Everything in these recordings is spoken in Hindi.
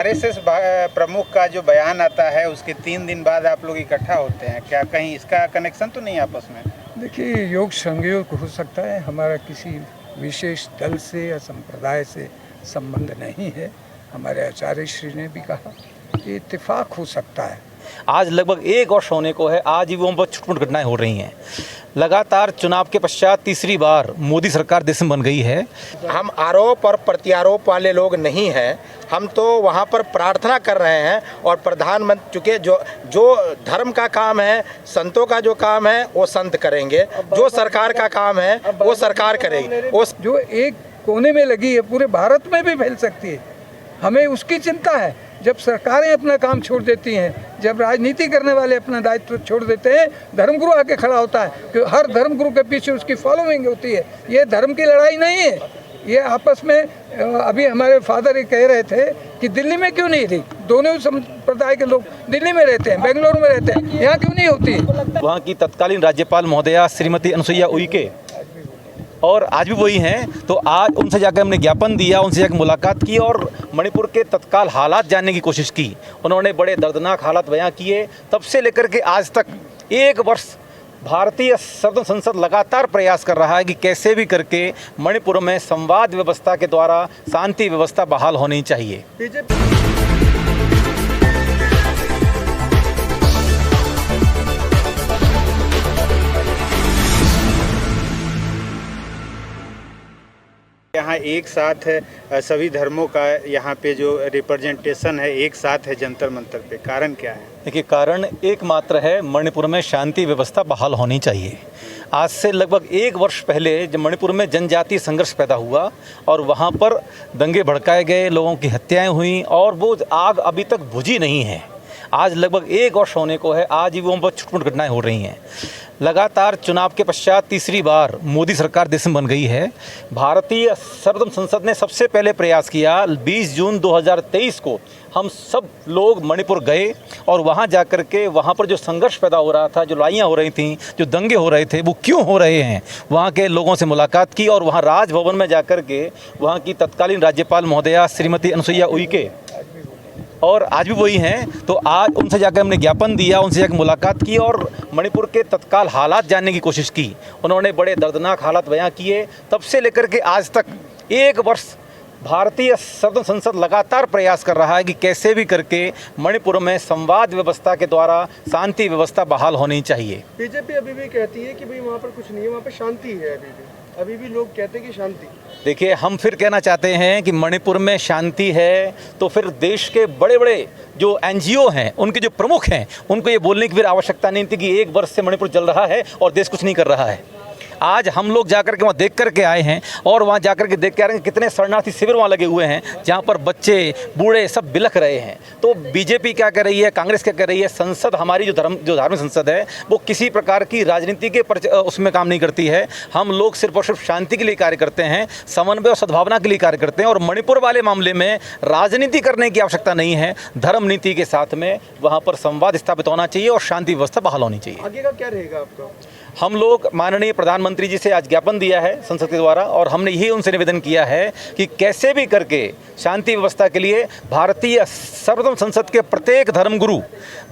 आरएसएस प्रमुख का जो बयान आता है उसके 3 दिन बाद आप लोग इकट्ठा होते हैं, क्या कहीं इसका कनेक्शन तो नहीं आपस में? देखिए, योग संयोग हो सकता है, हमारा किसी विशेष दल से या संप्रदाय से संबंध नहीं है। हमारे आचार्य श्री ने भी कहा कि इत्तेफाक हो सकता है। आज लगभग 1 वर्ष होने को है, आज भी वहाँ पर छुटपुट घटनाएं हो रही हैं। लगातार चुनाव के पश्चात तीसरी बार मोदी सरकार देश में बन गई है। हम आरोप और प्रत्यारोप वाले लोग नहीं हैं, हम तो वहाँ पर प्रार्थना कर रहे हैं और प्रधानमंत्री चूँकि जो धर्म का काम है, संतों का जो काम है वो संत करेंगे, जो सरकार का काम है वो सरकार करेगी। वो जो एक कोने में लगी है पूरे भारत में भी फैल सकती है, हमें उसकी चिंता है। जब सरकारें अपना काम छोड़ देती हैं, जब राजनीति करने वाले अपना दायित्व छोड़ देते हैं, धर्मगुरु आके खड़ा होता है कि हर धर्मगुरु के पीछे उसकी फॉलोइंग होती है। ये धर्म की लड़ाई नहीं है, ये आपस में अभी हमारे फादर ये कह रहे थे कि दिल्ली में क्यों नहीं थी, दोनों संप्रदाय के लोग दिल्ली में रहते हैं, बेंगलुरु में रहते हैं, यहाँ क्यों नहीं होती? वहाँ की तत्कालीन राज्यपाल महोदया श्रीमती अनुसुईया उइके और आज भी वही हैं, तो आज उनसे जाकर हमने ज्ञापन दिया, उनसे जाकर मुलाकात की और मणिपुर के तत्काल हालात जानने की कोशिश की। उन्होंने बड़े दर्दनाक हालात बयां किए। तब से लेकर के आज तक 1 वर्ष भारतीय सर्वोच्च संसद लगातार प्रयास कर रहा है कि कैसे भी करके मणिपुर में संवाद व्यवस्था के द्वारा शांति व्यवस्था बहाल होनी चाहिए। यहाँ एक साथ सभी धर्मों का यहाँ पे जो रिप्रेजेंटेशन है एक साथ है जंतर मंतर पे, कारण क्या है? देखिए, कारण एकमात्र है, मणिपुर में शांति व्यवस्था बहाल होनी चाहिए। आज से लगभग 1 वर्ष पहले जब मणिपुर में जनजातीय संघर्ष पैदा हुआ और वहाँ पर दंगे भड़काए गए, लोगों की हत्याएं हुई और वो आग अभी तक बुझी नहीं है। आज लगभग 1 वर्ष होने को है, आज भी वहाँ पर छुटपुट घटनाएं हो रही हैं। लगातार चुनाव के पश्चात तीसरी बार मोदी सरकार देश में बन गई है। भारतीय सर्वोच्च संसद ने सबसे पहले प्रयास किया 20 जून 2023 को हम सब लोग मणिपुर गए और वहाँ जाकर के वहाँ पर जो संघर्ष पैदा हो रहा था, जो लड़ाइयाँ हो रही थीं, जो दंगे हो रहे थे, वो क्यों हो रहे हैं, वहाँ के लोगों से मुलाकात की और वहाँ राजभवन में जाकर के वहाँ की तत्कालीन राज्यपाल महोदया श्रीमती अनुसुईया उइके और आज भी वही हैं, तो आज उनसे जाकर हमने ज्ञापन दिया, उनसे जाकर मुलाकात की और मणिपुर के तत्काल हालात जानने की कोशिश की। उन्होंने बड़े दर्दनाक हालात बयां किए। तब से लेकर के आज तक 1 वर्ष भारतीय सर्वोच्च संसद लगातार प्रयास कर रहा है कि कैसे भी करके मणिपुर में संवाद व्यवस्था के द्वारा शांति व्यवस्था बहाल होनी चाहिए। बीजेपी अभी भी कहती है कि भाई वहाँ पर कुछ नहीं है, वहाँ पर शांति है। अभी भी लोग कहते हैं कि शांति। देखिए, हम फिर कहना चाहते हैं कि मणिपुर में शांति है तो फिर देश के बड़े बड़े जो NGO हैं, उनके जो प्रमुख हैं, उनको ये बोलने की फिर आवश्यकता नहीं थी कि 1 वर्ष से मणिपुर चल रहा है और देश कुछ नहीं कर रहा है। आज हम लोग जाकर के वहाँ देख कर के आए हैं और वहाँ जाकर के देख के आ रहे हैं कितने शरणार्थी शिविर वहाँ लगे हुए हैं जहाँ पर बच्चे बूढ़े सब बिलख रहे हैं। तो बीजेपी क्या कर रही है, कांग्रेस क्या कर रही है, संसद हमारी जो धार्मिक संसद है वो किसी प्रकार की राजनीति के उसमें काम नहीं करती है। हम लोग सिर्फ और सिर्फ शांति के लिए कार्य करते हैं, समन्वय और सद्भावना के लिए कार्य करते हैं और मणिपुर वाले मामले में राजनीति करने की आवश्यकता नहीं है। धर्म नीति के साथ में वहाँ पर संवाद स्थापित होना चाहिए और शांति व्यवस्था बहाल होनी चाहिए। आगे का क्या रहेगा आपका? हम लोग माननीय प्रधानमंत्री जी से आज ज्ञापन दिया है संसद के द्वारा और हमने यही उनसे निवेदन किया है कि कैसे भी करके शांति व्यवस्था के लिए भारतीय सर्वोच्च संसद के प्रत्येक धर्मगुरु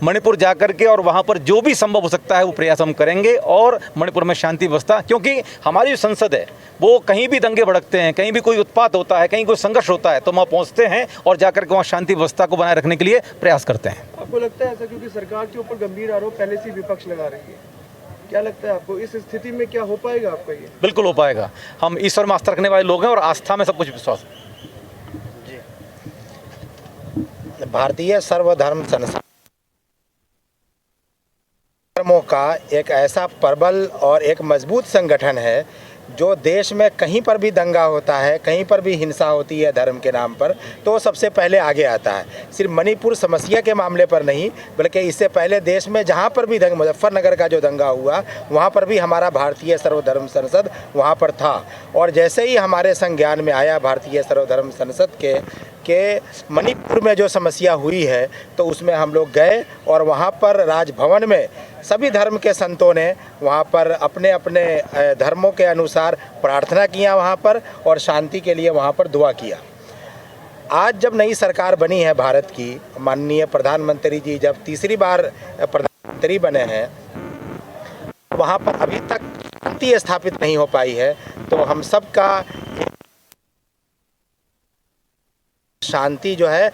मणिपुर जाकर के और वहाँ पर जो भी संभव हो सकता है वो प्रयास हम करेंगे और मणिपुर में शांति व्यवस्था, क्योंकि हमारी जो संसद है वो कहीं भी दंगे भड़कते हैं, कहीं भी कोई उत्पात होता है, कहीं कोई संघर्ष होता है तो वहाँ पहुँचते हैं और जाकर के वहाँ शांति व्यवस्था को बनाए रखने के लिए प्रयास करते हैं। आपको लगता है ऐसा, क्योंकि सरकार के ऊपर गंभीर आरोप पहले से विपक्ष लगा रही है, क्या लगता है आपको इस स्थिति में क्या हो पाएगा आपका? ये बिल्कुल हो पाएगा। हम ईश्वर में आस्था रखने वाले लोग हैं और आस्था में सब कुछ विश्वास है। भारतीय सर्वधर्म संसद धर्मों का एक ऐसा प्रबल और एक मजबूत संगठन है जो देश में कहीं पर भी दंगा होता है, कहीं पर भी हिंसा होती है धर्म के नाम पर, तो सबसे पहले आगे आता है। सिर्फ मणिपुर समस्या के मामले पर नहीं, बल्कि इससे पहले देश में जहाँ पर भी मुजफ्फरनगर का जो दंगा हुआ वहाँ पर भी हमारा भारतीय सर्वधर्म संसद वहाँ पर था। और जैसे ही हमारे संज्ञान में आया भारतीय सर्वधर्म संसद के मणिपुर में जो समस्या हुई है तो उसमें हम लोग गए और वहाँ पर राजभवन में सभी धर्म के संतों ने वहाँ पर अपने अपने धर्मों के अनुसार प्रार्थना किया वहाँ पर और शांति के लिए वहाँ पर दुआ किया। आज जब नई सरकार बनी है भारत की, माननीय प्रधानमंत्री जी जब तीसरी बार प्रधानमंत्री बने हैं, वहाँ पर अभी तक शांति स्थापित नहीं हो पाई है। तो हम सबका शांति जो है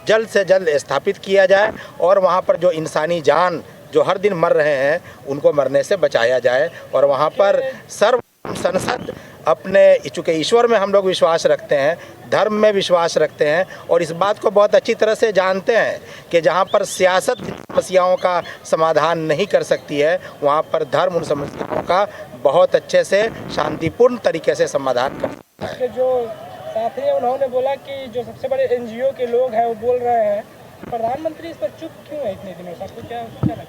जल्द से जल्द स्थापित किया जाए और वहाँ पर जो इंसानी जान जो हर दिन मर रहे हैं उनको मरने से बचाया जाए। और वहाँ पर सर्व संसद अपने, चूँकि ईश्वर में हम लोग विश्वास रखते हैं, धर्म में विश्वास रखते हैं और इस बात को बहुत अच्छी तरह से जानते हैं कि जहाँ पर सियासत समस्याओं का समाधान नहीं कर सकती है, वहाँ पर धर्म उन समस्याओं का बहुत अच्छे से शांतिपूर्ण तरीके से समाधान कर सकता है। जो साथी हैं उन्होंने बोला कि जो सबसे बड़े एनजीओ के लोग हैं वो बोल रहे हैं, प्रधानमंत्री इस पर चुप क्यों है इतने दिनों से, आपको क्या लगता है?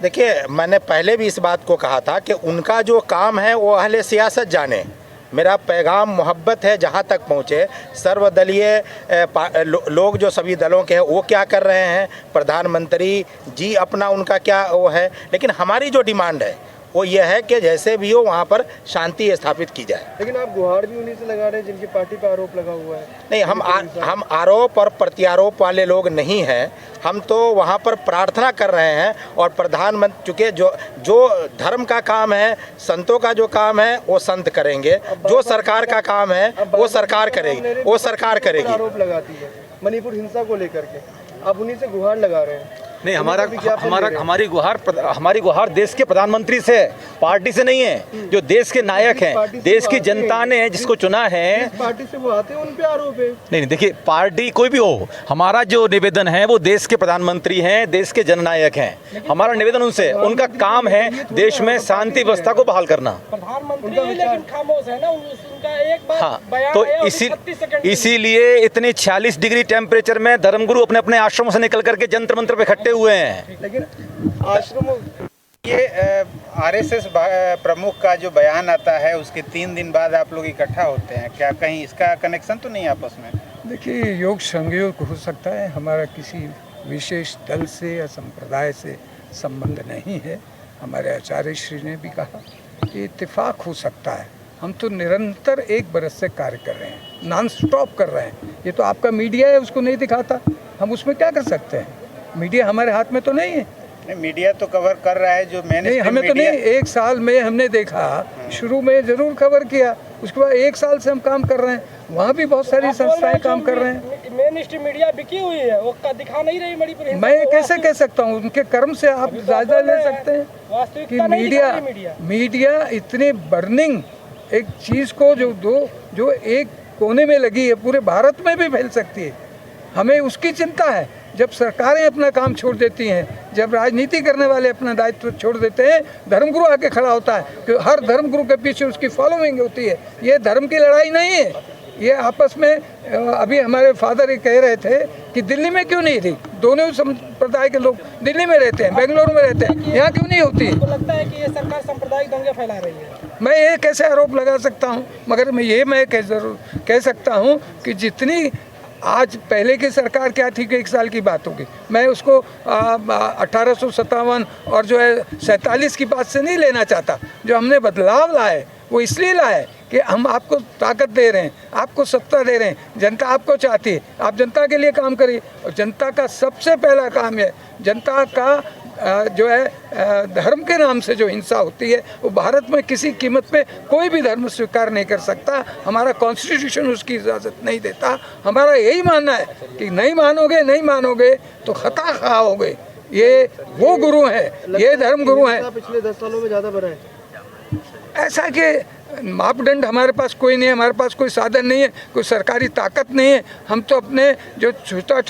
देखिए, मैंने पहले भी इस बात को कहा था कि उनका जो काम है वो अहले सियासत जाने। मेरा पैगाम मोहब्बत है जहाँ तक पहुँचे। सर्वदलीय लोग जो सभी दलों के हैं वो क्या कर रहे हैं, प्रधानमंत्री जी अपना उनका क्या वो है, लेकिन हमारी जो डिमांड है वो ये है कि जैसे भी हो वहाँ पर शांति स्थापित की जाए। लेकिन आप गुहार भी उन्हीं से लगा रहे हैं जिनकी पार्टी पर आरोप लगा हुआ है। नहीं, हम आरोप और प्रत्यारोप वाले लोग नहीं हैं। हम तो वहाँ पर प्रार्थना कर रहे हैं और प्रधानमंत्री, चूँकि जो धर्म का काम है, संतों का जो काम है वो संत करेंगे, जो सरकार का काम है वो सरकार करेगी, वो सरकार करेगी। आरोप लगाती है मणिपुर हिंसा को लेकर के, आप उन्हीं से गुहार लगा रहे हैं। नहीं, हमारी गुहार देश के प्रधानमंत्री से, पार्टी से नहीं है। जो देश के नायक हैं, देश की जनता ने जिसको चुना है, पार्टी से वो आते हैं, उन पे आरोप है। नहीं, देखिए, पार्टी कोई भी हो, हमारा जो निवेदन है वो देश के प्रधानमंत्री हैं, देश के जननायक हैं। हमारा निवेदन उनसे, उनका काम है देश में शांति व्यवस्था को बहाल करना। प्रधानमंत्री लेकिन खामोश है ना, उनका एक बार हाँ, बयान तो आया, 36 सेकंड इसीलिए इतने 46 डिग्री टेम्परेचर में धर्मगुरु अपने अपने आश्रमों से निकल करके जंतर मंत्र पे इकट्ठे हुए हैं। लेकिन आश्रमों, ये आरएसएस प्रमुख का जो बयान आता है उसके 3 दिन बाद आप लोग इकट्ठा होते हैं, क्या कहीं इसका कनेक्शन तो नहीं आपस में? देखिए, योग संयोग हो सकता है, हमारा किसी विशेष दल से या संप्रदाय से संबंध नहीं है। हमारे आचार्य श्री ने भी कहा कि इत्तेफाक हो सकता है। हम तो निरंतर 1 बरस से कार्य कर रहे हैं, नॉन स्टॉप कर रहे हैं। ये तो आपका मीडिया है, उसको नहीं दिखाता, हम उसमें क्या कर सकते हैं? मीडिया हमारे हाथ में तो नहीं है। नहीं, मीडिया तो कवर कर रहा है, जो मैंने नहीं, हमें तो नहीं। 1 साल में हमने देखा, शुरू में जरूर कवर किया, उसके बाद 1 साल से हम काम कर रहे हैं। वहाँ भी बहुत सारी संस्थाएं काम कर रहे हैं। मेन स्ट्रीम मीडिया बिकी हुई है, वो दिखा नहीं रही मणिपुर हिंसा। मैं कैसे कह सकता हूँ? उनके कर्म से आप जायजा ले सकते हैं कि मीडिया इतनी बर्निंग एक चीज़ को जो एक कोने में लगी है पूरे भारत में भी फैल सकती है। हमें उसकी चिंता है। जब सरकारें अपना काम छोड़ देती हैं, जब राजनीति करने वाले अपना दायित्व छोड़ देते हैं, धर्मगुरु आके खड़ा होता है कि हर धर्मगुरु के पीछे उसकी फॉलोइंग होती है। ये धर्म की लड़ाई नहीं है, ये आपस में। अभी हमारे फादर ये कह रहे थे कि दिल्ली में क्यों नहीं थी, दोनों संप्रदाय के लोग दिल्ली में रहते हैं, बेंगलुरु में रहते हैं, यहाँ क्यों नहीं होती? तो लगता है कि ये सरकार सांप्रदायिक दंगे फैला रही है। मैं ये कैसे आरोप लगा सकता हूँ? मगर मैं जरूर कह सकता हूँ कि जितनी आज पहले की सरकार क्या थी कि 1 साल की बात होगी, मैं उसको 1857 और जो है 47 की बात से नहीं लेना चाहता। जो हमने बदलाव लाए वो इसलिए लाए कि हम आपको ताकत दे रहे हैं, आपको सत्ता दे रहे हैं, जनता आपको चाहती है, आप जनता के लिए काम करिए। और जनता का सबसे पहला काम है, जनता का जो है धर्म के नाम से जो हिंसा होती है वो भारत में किसी कीमत पे कोई भी धर्म स्वीकार नहीं कर सकता। हमारा कॉन्स्टिट्यूशन उसकी इजाज़त नहीं देता। हमारा यही मानना है कि नहीं मानोगे तो खता खाओगे। ये वो गुरु हैं, ये धर्म गुरु हैं। पिछले 10 सालों में ज़्यादा बढ़ा है ऐसा कि मापदंड हमारे पास कोई नहीं है, हमारे पास कोई साधन नहीं है, कोई सरकारी ताकत नहीं है। हम तो अपने जो छोटा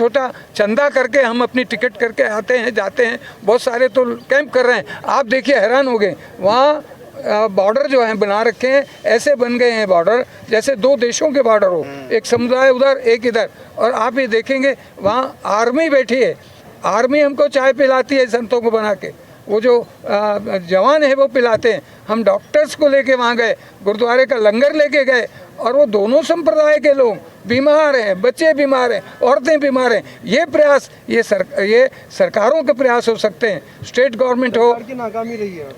चंदा करके हम अपनी टिकट करके आते हैं जाते हैं। बहुत सारे तो कैंप कर रहे हैं, आप देखिए हैरान हो गए। वहाँ बॉर्डर जो हैं बना रखे हैं, ऐसे बन गए हैं बॉर्डर जैसे 2 देशों के बॉर्डर हो, एक समुदाय उधर एक इधर। और आप ये देखेंगे वहाँ आर्मी बैठी है, आर्मी हमको चाय पिलाती है संतों को बना के, वो जो जवान है वो पिलाते हैं। हम डॉक्टर्स को लेके वहाँ गए, गुरुद्वारे का लंगर लेके गए, और वो दोनों संप्रदाय के लोग बीमार हैं, बच्चे बीमार हैं, औरतें बीमार हैं। ये प्रयास ये सरकारों के प्रयास हो सकते हैं, स्टेट गवर्नमेंट हो। सरकार की नाकामी रही है।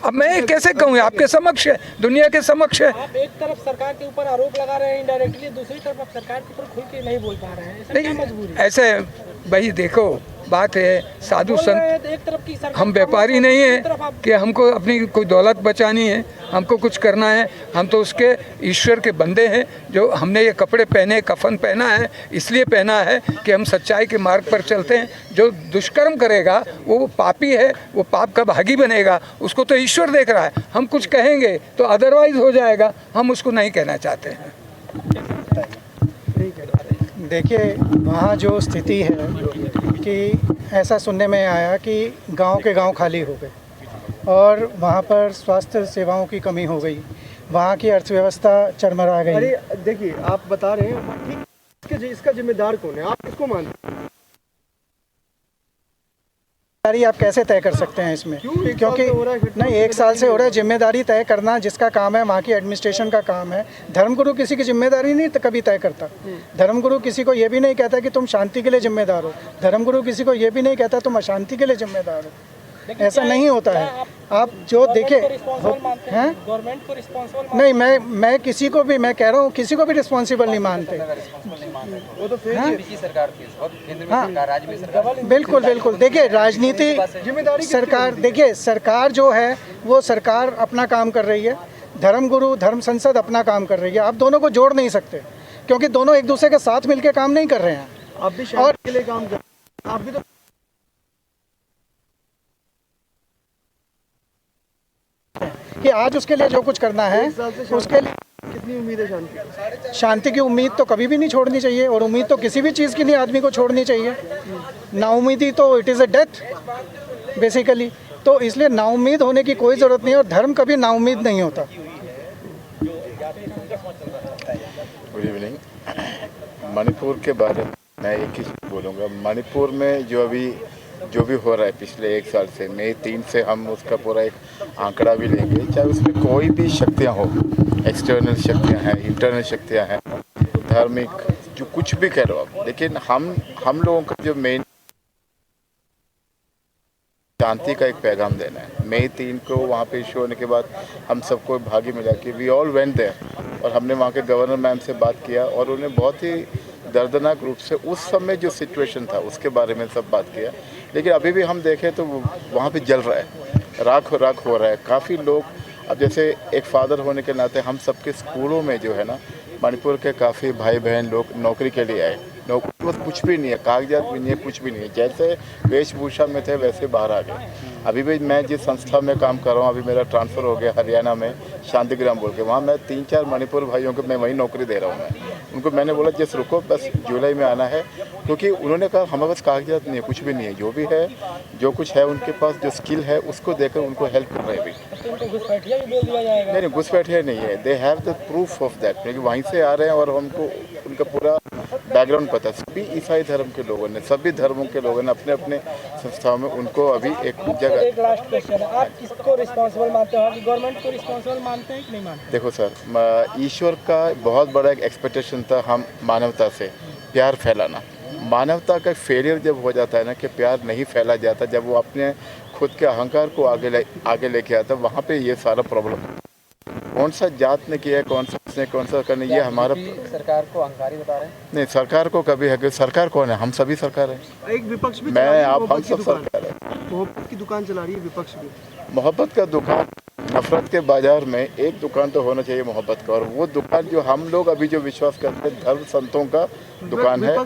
अब मैं कैसे कहूँ, आपके समक्ष है, दुनिया के समक्ष है। आप एक तरफ सरकार के ऊपर आरोप लगा रहे हैं इनडायरेक्टली, दूसरी तरफ आप सरकार के ऊपर खुल के नहीं बोल पा रहे हैं, ऐसा क्या मजबूरी है? ऐसे भाई देखो, बात है साधु बोल रहे संत, हैं तो एक तरफ की सरकार, हम व्यापारी नहीं दूसरी तरफ है आप कि हमको अपनी कोई दौलत बचानी है, हमको कुछ करना है। हम तो उसके ईश्वर के बंदे हैं। जो हमने ये कपड़े पहने, कफन पहना है, इसलिए पहना है कि हम सच्चाई के मार्ग पर चलते हैं। जो दुष्कर्म करेगा वो पापी है, वो पाप का भागी बनेगा, उसको तो ईश्वर देख रहा है। हम कुछ कहेंगे तो अदरवाइज हो जाएगा, हम उसको नहीं कहना चाहते हैं। देखिए, वहाँ जो स्थिति है कि ऐसा सुनने में आया कि गांव के गांव खाली हो गए और वहाँ पर स्वास्थ्य सेवाओं की कमी हो गई, वहाँ की अर्थव्यवस्था चरमरा गई। अरे देखिए, आप बता रहे हैं ठीक, इसका जिम्मेदार कौन है, आप किसको मानते हैं? जिम्मेदारी आप कैसे तय कर सकते हैं इसमें? क्यों? एक साल क्योंकि से हो रहा है घटना, नहीं, एक साल से हो रहा है। जिम्मेदारी तय करना जिसका काम है, वहाँ की एडमिनिस्ट्रेशन का काम है। धर्मगुरु किसी की जिम्मेदारी नहीं कभी तय करता। धर्मगुरु किसी को ये भी नहीं कहता कि तुम शांति के लिए जिम्मेदार हो। धर्मगुरु किसी को ये भी नहीं कहता तुम अशांति के लिए जिम्मेदार हो। ऐसा नहीं होता है। आप जो देखे हैं, गवर्नमेंट को रिस्पॉन्सिबल नहीं, मैं किसी को भी, मैं कह रहा हूँ किसी को भी रिस्पॉन्सिबल नहीं मानते। वो तो फिर हाँ? बिल्कुल बिल्कुल। देखिए, राजनीति जिम्मेदारी सरकार, देखिए सरकार जो है वो सरकार अपना काम कर रही है, धर्मगुरु धर्म संसद अपना काम कर रही है। आप दोनों को जोड़ नहीं सकते क्योंकि दोनों एक दूसरे के साथ मिलकर काम नहीं कर रहे हैं। आप भी शांति के लिए काम कर, आप भी तो कि आज उसके लिए जो कुछ करना है उसके लिए कितनी उम्मीद है शांति? शांति की उम्मीद तो कभी भी नहीं छोड़नी चाहिए, और उम्मीद तो किसी भी चीज़ की नहीं आदमी को छोड़नी चाहिए। नाउम्मीदी तो it is a death basically. तो इसलिए नाउम्मीद होने की कोई ज़रूरत नहीं है, और धर्म कभी नाउम्मीद नहीं होता। Good evening. मणिपुर के बारे में मैं एक ही चीज़ बोलूँगा। मणिपुर में जो भी हो रहा है पिछले एक साल से, मई 3 से हम उसका पूरा एक आंकड़ा भी लेंगे, चाहे उसमें कोई भी शक्तियाँ हो, एक्सटर्नल शक्तियाँ हैं, इंटरनल शक्तियाँ हैं, धार्मिक, जो कुछ भी कह लो आप, लेकिन हम लोगों का जो मेन शांति का एक पैगाम देना है। मई 3 को वहाँ पे इशू होने के बाद हम सबको भागी मिला कि वी ऑल वेंट देयर, और हमने वहाँ के गवर्नर मैम से बात किया और उन्हें बहुत ही दर्दनाक रूप से उस समय जो सिचुएशन था उसके बारे में सब बात किया। लेकिन अभी भी हम देखें तो वहाँ पे जल रहा है, राख हो रहा है। काफ़ी लोग, अब जैसे एक फादर होने के नाते हम सबके स्कूलों में जो है ना, मणिपुर के काफ़ी भाई बहन लोग नौकरी के लिए आए। नौकरी बस कुछ भी नहीं है, कागजात भी नहीं है, कुछ भी नहीं है। जैसे वेशभूषा में थे वैसे बाहर आ गए। अभी भी मैं जिस संस्था में काम कर रहा हूँ, अभी मेरा ट्रांसफ़र हो गया हरियाणा में, शांतिग्राम बोल के, वहाँ मैं 3-4 मणिपुर भाइयों को मैं वहीं नौकरी दे रहा हूँ। मैं उनको मैंने बोला जिस रुको, बस जुलाई में आना है, क्योंकि उन्होंने कहा हमारे पास कागजात नहीं है, कुछ भी नहीं है। जो भी है, जो कुछ है उनके पास, जो स्किल है उसको देकर उनको हेल्प कर रहे हैं। अभी घुसपैठिया भी बोल दिया जाएगा? नहीं, घुसपैठिया नहीं है। They have the proof of that, क्योंकि वहीं से आ रहे हैं और हमको उनका पूरा बैकग्राउंड पता। सभी ईसाई धर्म के लोगों ने, सभी धर्मों के लोगों ने अपने अपने संस्थाओं में उनको अभी एक जगह। एक लास्ट क्वेश्चन है, आप किसको रिस्पॉन्सिबल मानते हो? कि गवर्नमेंट को रिस्पॉन्सिबल मानते हैं कि नहीं मानते? देखो सर, ईश्वर का बहुत बड़ा एक एक्सपेक्टेशन था हम मानवता से, प्यार फैलाना। मानवता का फेलियर जब हो जाता है ना, कि प्यार नहीं फैला जाता, जब वो अपने खुद के अहंकार को आगे लेके आता, वहाँ पे ये सारा प्रॉब्लम। कौन सा जात ने किया है, कौन सा करने, ये हमारा। सरकार को अहंकारी बता रहे हैं? नहीं, सरकार को कभी है कि सरकार कौन है? हम सभी सरकार है। एक विपक्ष भी मैं, आप, हम सब सरकार है। मोहब्बत की दुकान चला रही है विपक्ष भी। मोहब्बत का दुकान, नफरत के बाजार में एक दुकान तो होना चाहिए मोहब्बत का, और वो दुकान जो हम लोग अभी जो विश्वास करते हैं, धर्म संतों का दुकान है।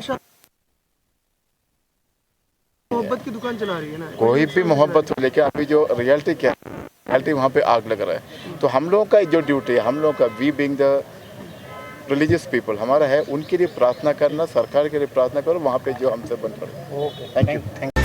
मोहब्बत की दुकान चला रही है ना। कोई भी मोहब्बत हो, लेकिन अभी जो रियलिटी क्या है, रियलिटी वहाँ पे आग लग रहा है। तो हम लोगों का जो ड्यूटी है, हम लोगों का, we being the religious people, हमारा है उनके लिए प्रार्थना करना, सरकार के लिए प्रार्थना करो, वहाँ पे जो हमसे बन पड़े। Thank you.